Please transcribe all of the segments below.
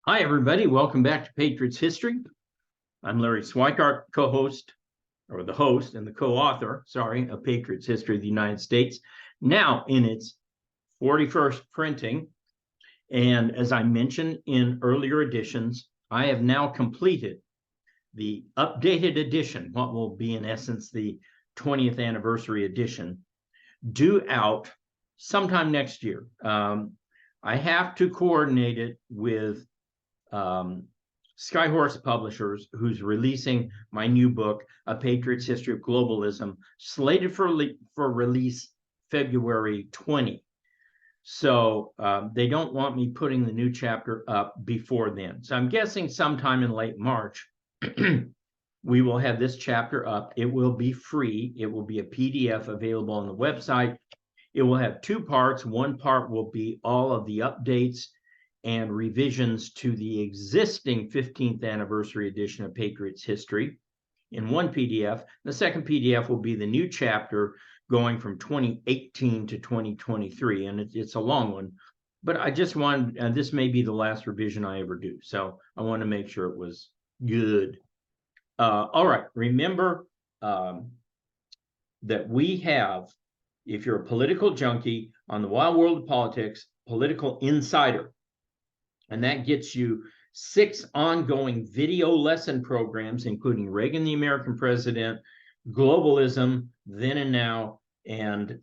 Hi, everybody. Welcome back to Patriots History. I'm Larry Swikart, co-host, or the host and the co-author, of Patriots History of the United States, now in its 41st printing. And as I mentioned in earlier editions, I have now completed the updated edition, what will be in essence the 20th anniversary edition, due out sometime next year. I have to coordinate it with Skyhorse Publishers, who's releasing my new book, A Patriot's History of Globalism, slated for release February 20. So they don't want me putting the new chapter up before then. So I'm guessing sometime in late March, we will have this chapter up. It will be free. It will be a PDF available on the website. It will have two parts. One part will be all of the updates and revisions to the existing 15th anniversary edition of Patriots History in one PDF. The second PDF will be the new chapter going from 2018 to 2023, and it's a long one. But I just wanted, this may be the last revision I ever do, so I want to make sure it was good. All right, remember that we have, if you're a political junkie on the Wild World of Politics, Political Insider, and that gets you 6 ongoing video lesson programs, including Reagan, the American President, Globalism, Then and Now, and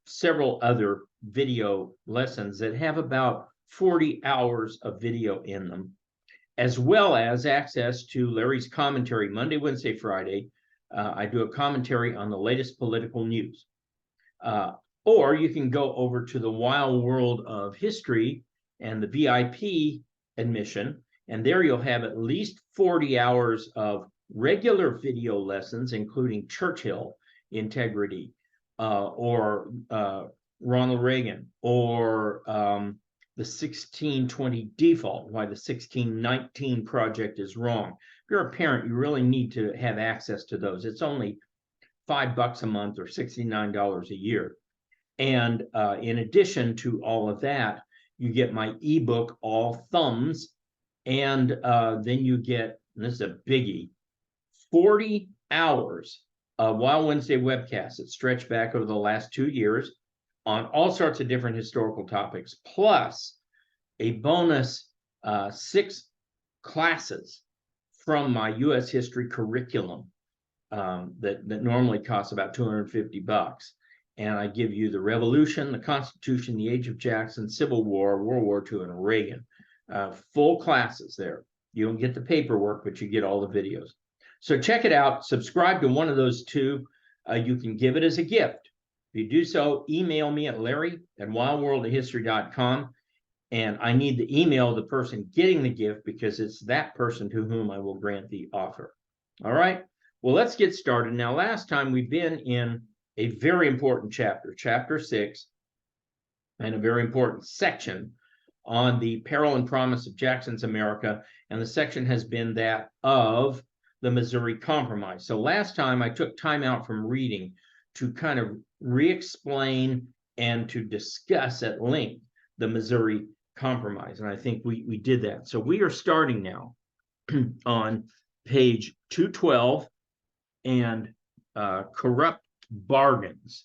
several other video lessons that have about 40 hours of video in them, as well as access to Larry's commentary Monday, Wednesday, Friday. I do a commentary on the latest political news. Or you can go over to the Wild World of History and the VIP admission, and there you'll have at least 40 hours of regular video lessons, including Churchill integrity, or Ronald Reagan, or the 1620 default, why the 1619 project is wrong. If you're a parent, you really need to have access to those. It's only $5 a month or $69 a year. And in addition to all of that, you get my ebook, All Thumbs, and then you get, and this is a biggie, 40 hours of Wild Wednesday webcasts that stretch back over the last 2 years on all sorts of different historical topics, plus a bonus 6 classes from my U.S. history curriculum that normally costs about $250. And I give you the Revolution, the Constitution, the Age of Jackson, Civil War, World War II, and Reagan. Full classes there. You don't get the paperwork, but you get all the videos. So check it out. Subscribe to one of those two. You can give it as a gift. If you do so, email me at larry@wildworldofhistory.com. And I need the email of the person getting the gift because it's that person to whom I will grant the offer. All right. Well, let's get started. Now, last time we've been in a very important chapter, chapter 6, and a very important section on the peril and promise of Jackson's America. And the section has been that of the Missouri Compromise. So last time I took time out from reading to kind of re-explain and to discuss at length the Missouri Compromise. And I think we did that. So we are starting now on page 212 and corrupt bargains.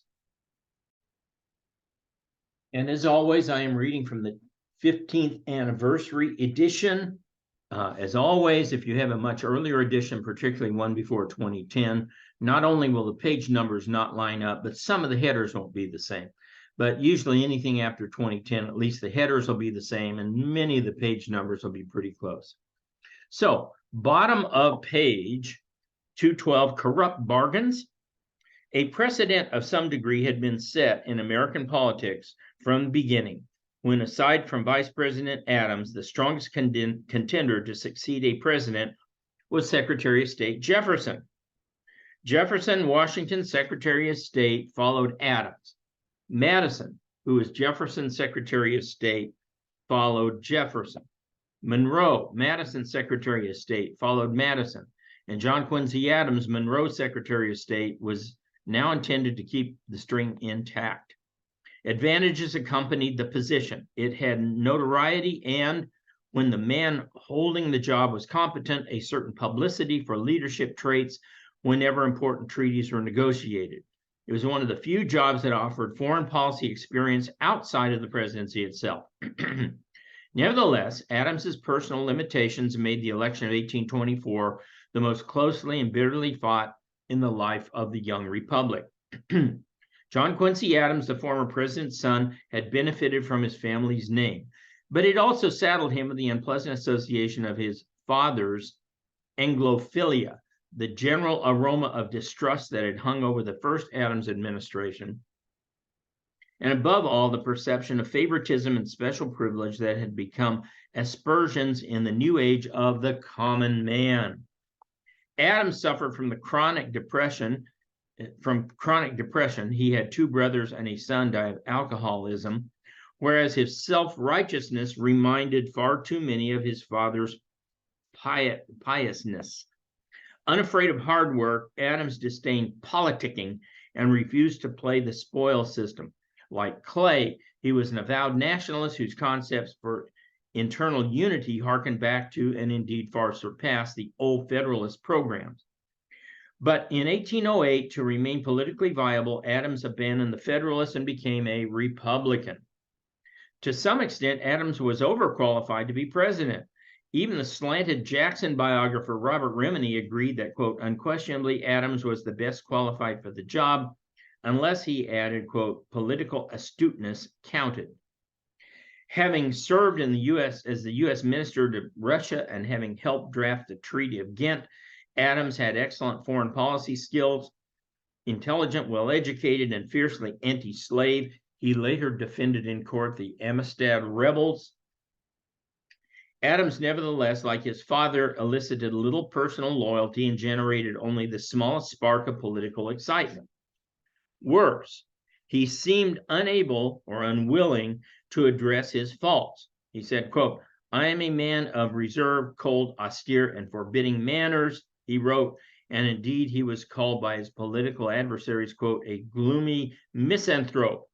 And as always, I am reading from the 15th anniversary edition. As always, if you have a much earlier edition, particularly one before 2010, not only will the page numbers not line up, but some of the headers won't be the same. But usually anything after 2010, at least the headers will be the same, and many of the page numbers will be pretty close. So, bottom of page 212, corrupt bargains. A precedent of some degree had been set in American politics from the beginning, when, aside from Vice President Adams, the strongest contender to succeed a president was Secretary of State Jefferson. Jefferson, Washington Secretary of State, followed Adams. Madison, who was Jefferson's Secretary of State, followed Jefferson. Monroe, Madison's Secretary of State, followed Madison. And John Quincy Adams, Monroe's Secretary of State, was now intended to keep the string intact. Advantages accompanied the position. It had notoriety and when the man holding the job was competent, a certain publicity for leadership traits whenever important treaties were negotiated. It was one of the few jobs that offered foreign policy experience outside of the presidency itself. Nevertheless, Adams's personal limitations made the election of 1824 the most closely and bitterly fought in the life of the young republic. John Quincy Adams, the former president's son, had benefited from his family's name, but it also saddled him with the unpleasant association of his father's Anglophilia, the general aroma of distrust that had hung over the first Adams administration, and above all, the perception of favoritism and special privilege that had become aspersions in the new age of the common man. Adams suffered from chronic depression. He had two brothers and a son die of alcoholism, whereas his self-righteousness reminded far too many of his father's piousness. Unafraid of hard work, Adams disdained politicking and refused to play the spoil system. Like Clay, he was an avowed nationalist whose concepts for internal unity harkened back to and indeed far surpassed the old Federalist programs. But in 1808, to remain politically viable, Adams abandoned the Federalists and became a Republican. To some extent, Adams was overqualified to be president. Even the slanted Jackson biographer Robert Remini agreed that, quote, unquestionably, Adams was the best qualified for the job, unless he added, quote, political astuteness counted. Having served in the U.S. as the U.S. minister to Russia and having helped draft the Treaty of Ghent, Adams had excellent foreign policy skills, intelligent, well-educated, and fiercely anti-slave. He later defended in court the Amistad rebels. Adams, nevertheless, like his father, elicited little personal loyalty and generated only the smallest spark of political excitement. Worse, he seemed unable or unwilling to address his faults. He said, quote, I am a man of reserved, cold, austere, and forbidding manners, he wrote, and indeed he was called by his political adversaries, quote, a gloomy misanthrope,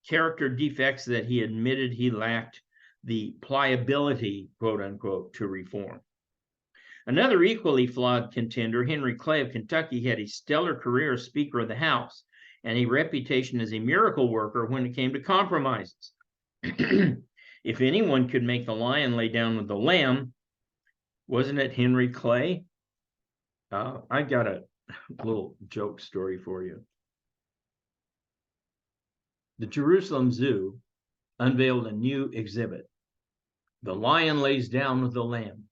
character defects that he admitted he lacked the pliability, quote unquote, to reform. Another equally flawed contender, Henry Clay of Kentucky, had a stellar career as Speaker of the House and a reputation as a miracle worker when it came to compromises. If anyone could make the lion lay down with the lamb, wasn't it Henry Clay? I got a little joke story for you. The Jerusalem Zoo unveiled a new exhibit. The lion lays down with the lamb.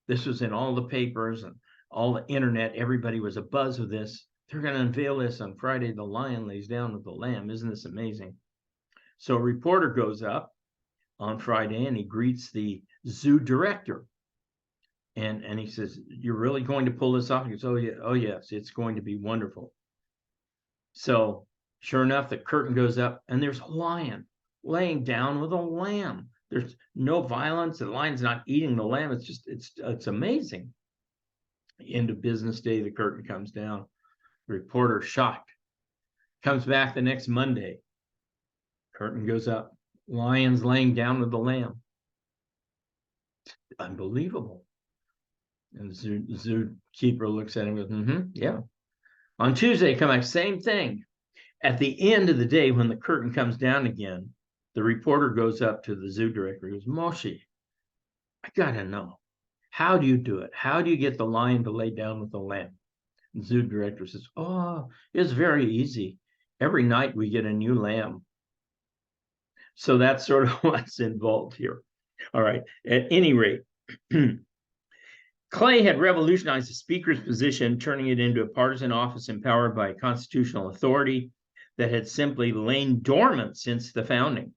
This was in all the papers and all the internet. Everybody was abuzz with this. They're going to unveil this on Friday. The lion lays down with the lamb. Isn't this amazing? So a reporter goes up on Friday and he greets the zoo director. And he says, you're really going to pull this off? He goes, oh, yeah, oh, yes, it's going to be wonderful. So sure enough, the curtain goes up and there's a lion laying down with a lamb. There's no violence. The lion's not eating the lamb. It's just, it's amazing. End of business day, the curtain comes down. The reporter, shocked, comes back the next Monday. Curtain goes up. Lion's laying down with the lamb. Unbelievable. And the zookeeper looks at him and goes, yeah. On Tuesday, come back, same thing. At the end of the day, when the curtain comes down again, the reporter goes up to the zoo director and goes, Moshe, I got to know, how do you do it? How do you get the lion to lay down with the lamb? The zoo director says, oh, it's very easy. Every night we get a new lamb. So that's sort of what's involved here. All right, at any rate, Clay had revolutionized the speaker's position, turning it into a partisan office empowered by constitutional authority that had simply lain dormant since the founding.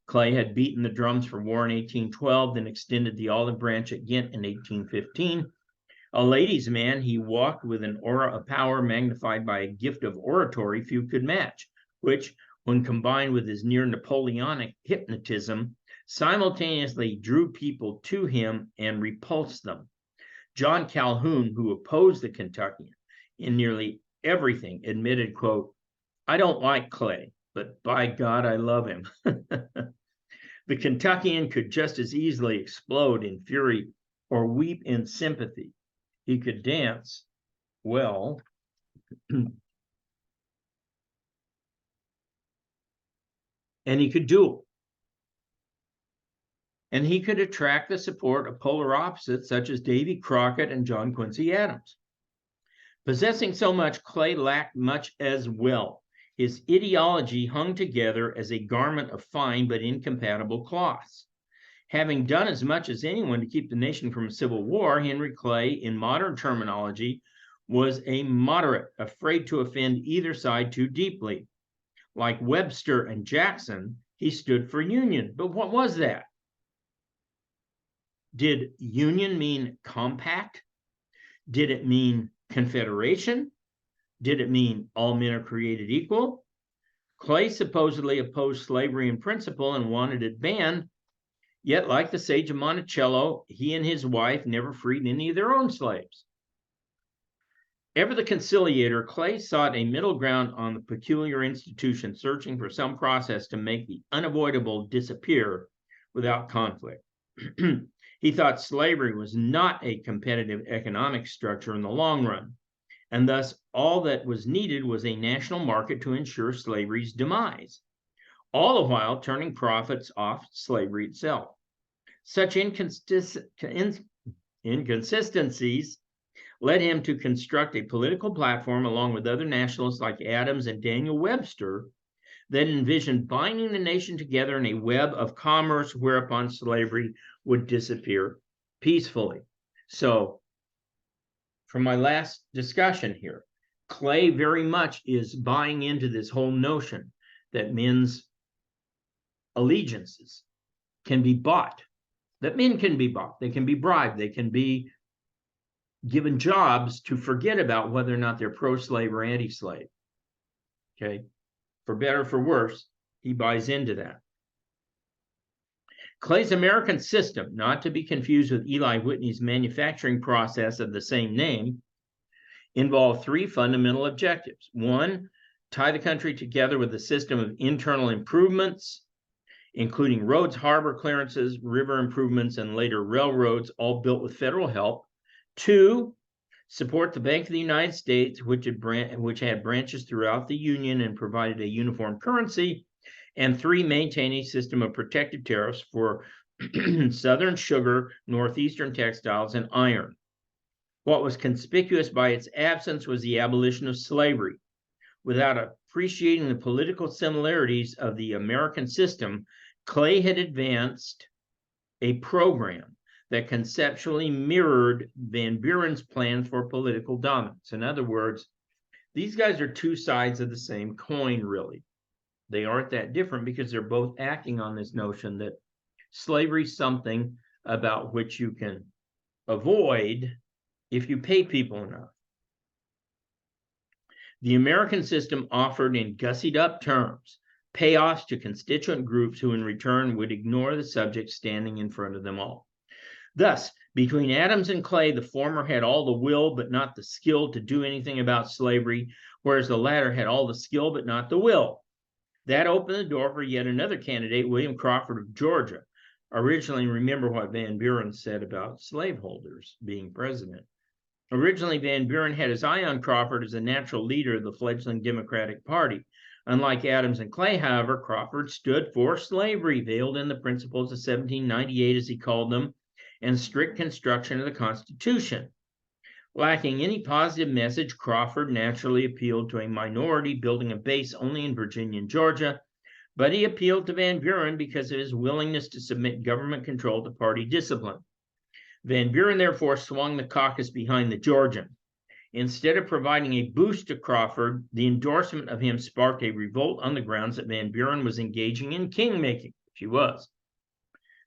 Clay had beaten the drums for war in 1812, then extended the olive branch at Ghent in 1815. A ladies' man, he walked with an aura of power magnified by a gift of oratory few could match, which, when combined with his near Napoleonic hypnotism, simultaneously drew people to him and repulsed them. John Calhoun, who opposed the Kentuckian in nearly everything, admitted, quote, I don't like Clay, but by God, I love him. The Kentuckian could just as easily explode in fury or weep in sympathy. He could dance well. And he could duel. And he could attract the support of polar opposites such as Davy Crockett and John Quincy Adams. Possessing so much, Clay lacked much as well. His ideology hung together as a garment of fine but incompatible cloths. Having done as much as anyone to keep the nation from a civil war, Henry Clay, in modern terminology, was a moderate, afraid to offend either side too deeply. Like Webster and Jackson, he stood for union. But what was that? Did union mean compact? Did it mean confederation? Did it mean all men are created equal? Clay supposedly opposed slavery in principle and wanted it banned, yet like the sage of Monticello, he and his wife never freed any of their own slaves. Ever the conciliator, Clay sought a middle ground on the peculiar institution, searching for some process to make the unavoidable disappear without conflict. He thought slavery was not a competitive economic structure in the long run, and thus all that was needed was a national market to ensure slavery's demise, all the while turning profits off slavery itself. Such inconsistencies led him to construct a political platform along with other nationalists like Adams and Daniel Webster that envisioned binding the nation together in a web of commerce whereupon slavery would disappear peacefully. So, for my last discussion here, Clay very much is buying into this whole notion that men's allegiances can be bought, that men can be bought, they can be bribed, they can be given jobs to forget about whether or not they're pro-slave or anti-slave. Okay, for better or for worse, he buys into that. Clay's American system, not to be confused with Eli Whitney's manufacturing process of the same name, involved three fundamental objectives. One, tie the country together with a system of internal improvements, including roads, harbor clearances, river improvements, and later railroads, all built with federal help. Two, support the Bank of the United States, which had branches throughout the Union and provided a uniform currency. And three, maintain a system of protective tariffs for Southern sugar, Northeastern textiles, and iron. What was conspicuous by its absence was the abolition of slavery. Without appreciating the political similarities of the American system, Clay had advanced a program that conceptually mirrored Van Buren's plans for political dominance. In other words, these guys are two sides of the same coin, really. They aren't that different because they're both acting on this notion that slavery is something about which you can avoid if you pay people enough. The American system offered in gussied up terms payoffs to constituent groups who in return would ignore the subject standing in front of them all. Thus, between Adams and Clay, the former had all the will but not the skill to do anything about slavery, whereas the latter had all the skill but not the will. That opened the door for yet another candidate, William Crawford of Georgia. Originally, remember what Van Buren said about slaveholders being president. Originally, Van Buren had his eye on Crawford as a natural leader of the fledgling Democratic Party. Unlike Adams and Clay, however, Crawford stood for slavery, veiled in the principles of 1798, as he called them, and strict construction of the Constitution. Lacking any positive message, Crawford naturally appealed to a minority, building a base only in Virginia and Georgia, but he appealed to Van Buren because of his willingness to submit government control to party discipline. Van Buren therefore swung the caucus behind the Georgian. Instead of providing a boost to Crawford, the endorsement of him sparked a revolt on the grounds that Van Buren was engaging in king-making, which he was.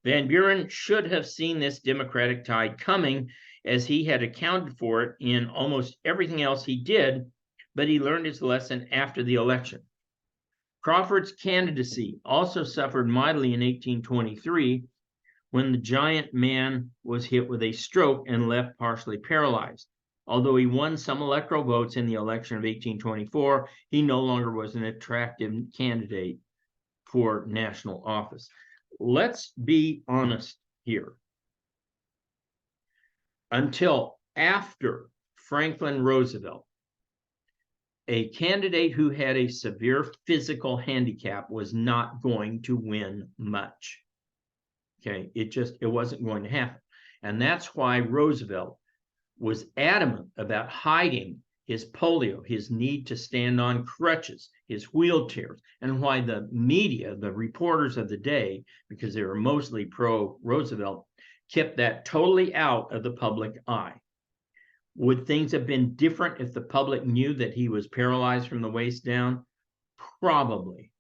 Van Buren should have seen this Democratic tide coming, as he had accounted for it in almost everything else he did, but he learned his lesson after the election. Crawford's candidacy also suffered mightily in 1823, when the giant man was hit with a stroke and left partially paralyzed. Although he won some electoral votes in the election of 1824, he no longer was an attractive candidate for national office. let's be honest here. Until after Franklin Roosevelt, a candidate who had a severe physical handicap was not going to win much. Okay, it wasn't going to happen. And that's why Roosevelt was adamant about hiding his polio, his need to stand on crutches, his wheelchairs, and why the media, the reporters of the day, because they were mostly pro-Roosevelt, kept that totally out of the public eye. Would things have been different if the public knew that he was paralyzed from the waist down? Probably.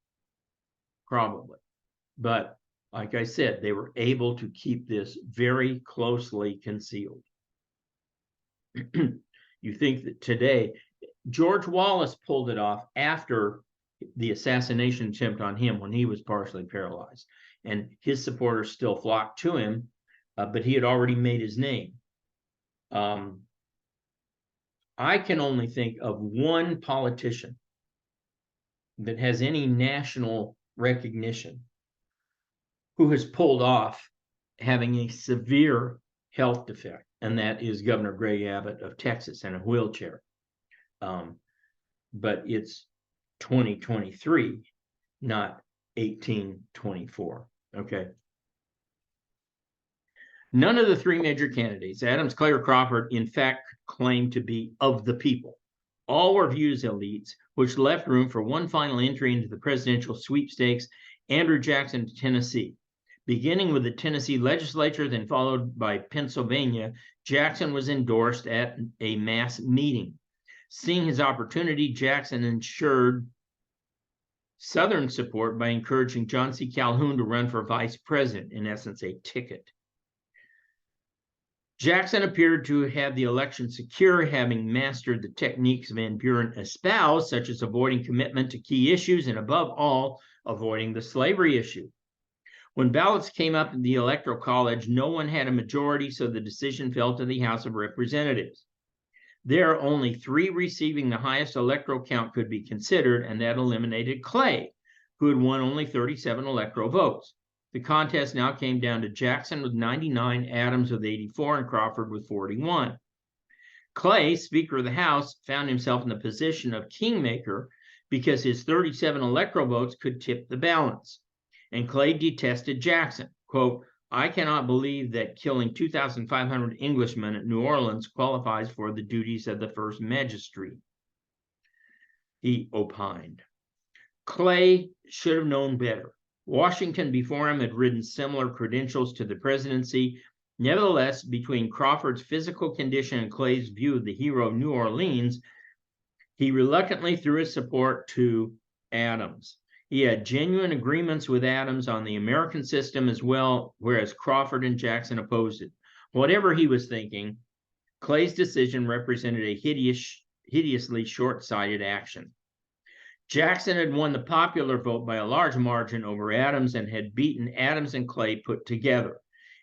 But like I said, they were able to keep this very closely concealed. You think that today, George Wallace pulled it off after the assassination attempt on him when he was partially paralyzed, and his supporters still flocked to him, but he had already made his name. I can only think of one politician that has any national recognition who has pulled off having a severe health defect, and that is Governor Greg Abbott of Texas in a wheelchair. But it's 2023, not 1824. Okay. None of the three major candidates, Adams, Clay, or Crawford, in fact, claimed to be of the people. All were viewed as elites, which left room for one final entry into the presidential sweepstakes, Andrew Jackson to Tennessee. Beginning with the Tennessee legislature, then followed by Pennsylvania, Jackson was endorsed at a mass meeting. Seeing his opportunity, Jackson ensured Southern support by encouraging John C. Calhoun to run for vice president, in essence, a ticket. Jackson appeared to have the election secure, having mastered the techniques Van Buren espoused, such as avoiding commitment to key issues and, above all, avoiding the slavery issue. When ballots came up in the Electoral College, no one had a majority, so the decision fell to the House of Representatives. There, only 3 receiving the highest electoral count could be considered, and that eliminated Clay, who had won only 37 electoral votes. The contest now came down to Jackson with 99, Adams with 84, and Crawford with 41. Clay, Speaker of the House, found himself in the position of kingmaker because his 37 electoral votes could tip the balance. And Clay detested Jackson. Quote, "I cannot believe that killing 2,500 Englishmen at New Orleans qualifies for the duties of the first magistrate," he opined. Clay should have known better. Washington before him had ridden similar credentials to the presidency. Nevertheless, between Crawford's physical condition and Clay's view of the hero of New Orleans, he reluctantly threw his support to Adams. He had genuine agreements with Adams on the American system as well, whereas Crawford and Jackson opposed it. Whatever he was thinking, Clay's decision represented a hideously short-sighted action. Jackson had won the popular vote by a large margin over Adams and had beaten Adams and Clay put together,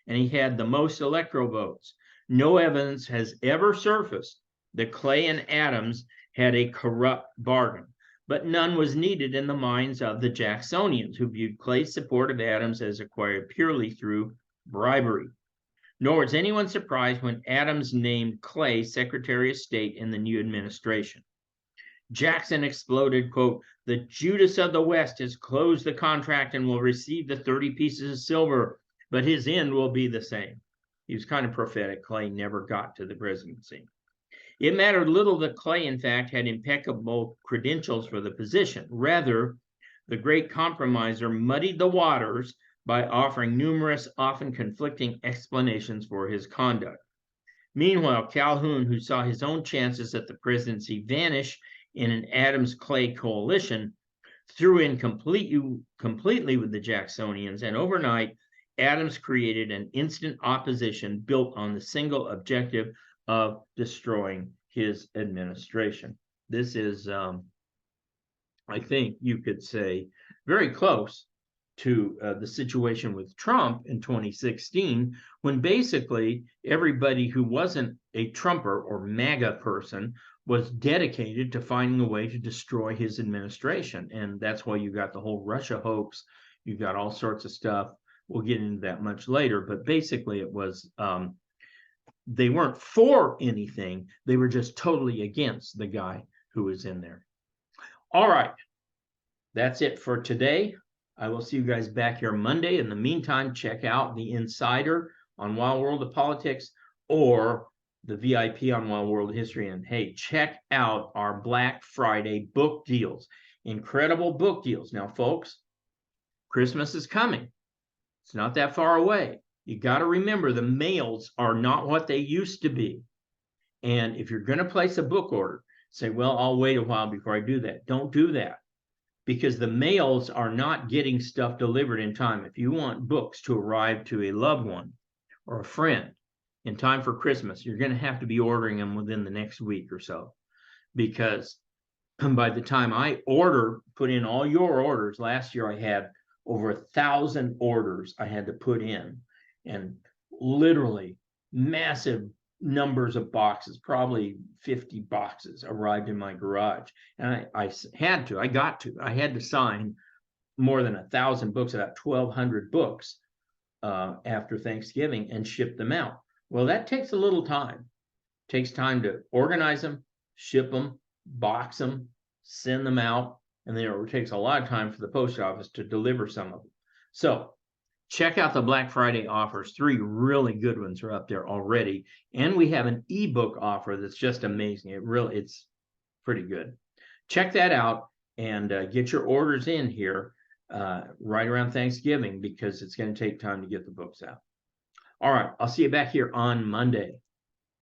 and he had the most electoral votes. No evidence has ever surfaced that Clay and Adams had a corrupt bargain, but none was needed in the minds of the Jacksonians, who viewed Clay's support of Adams as acquired purely through bribery. Nor was anyone surprised when Adams named Clay Secretary of State in the new administration. Jackson exploded, quote, "The Judas of the West has closed the contract and will receive the 30 pieces of silver, but his end will be the same." He was kind of prophetic. Clay never got to the presidency. It mattered little that Clay, in fact, had impeccable credentials for the position. Rather, the great compromiser muddied the waters by offering numerous, often conflicting explanations for his conduct. Meanwhile, Calhoun, who saw his own chances at the presidency vanish in an Adams-Clay coalition, threw in completely with the Jacksonians, and overnight, Adams created an instant opposition built on the single objective of destroying his administration. This is, I think you could say, very close to the situation with Trump in 2016, when basically everybody who wasn't a Trumper or MAGA person was dedicated to finding a way to destroy his administration. And that's why you got the whole Russia hoax. You got all sorts of stuff We'll get into that much later, but basically it was they weren't for anything. They were just totally against the guy who was in there. All right. That's it for today. I will see you guys back here Monday. In the meantime, check out the Insider on Wild World of Politics or the VIP on Wild World History. And hey, check out our Black Friday book deals. Incredible book deals. Now, folks, Christmas is coming. It's not that far away. You got to remember the mails are not what they used to be. And if you're going to place a book order, say, well, I'll wait a while before I do that. Don't do that, because the mails are not getting stuff delivered in time. If you want books to arrive to a loved one or a friend in time for Christmas, you're going to have to be ordering them within the next week or so, because by the time I put in all your orders, last year I had over 1,000 orders I had to put in, and literally massive numbers of boxes, probably 50 boxes arrived in my garage. And I had to sign more than 1,000 books, about 1,200 books after Thanksgiving, and ship them out. Well, that takes a little time. It takes time to organize them, ship them, box them, send them out, and then it takes a lot of time for the post office to deliver some of them. So check out the Black Friday offers. 3 really good ones are up there already. And we have an ebook offer that's just amazing. It's pretty good. Check that out and get your orders in here right around Thanksgiving, because it's going to take time to get the books out. All right, I'll see you back here on Monday.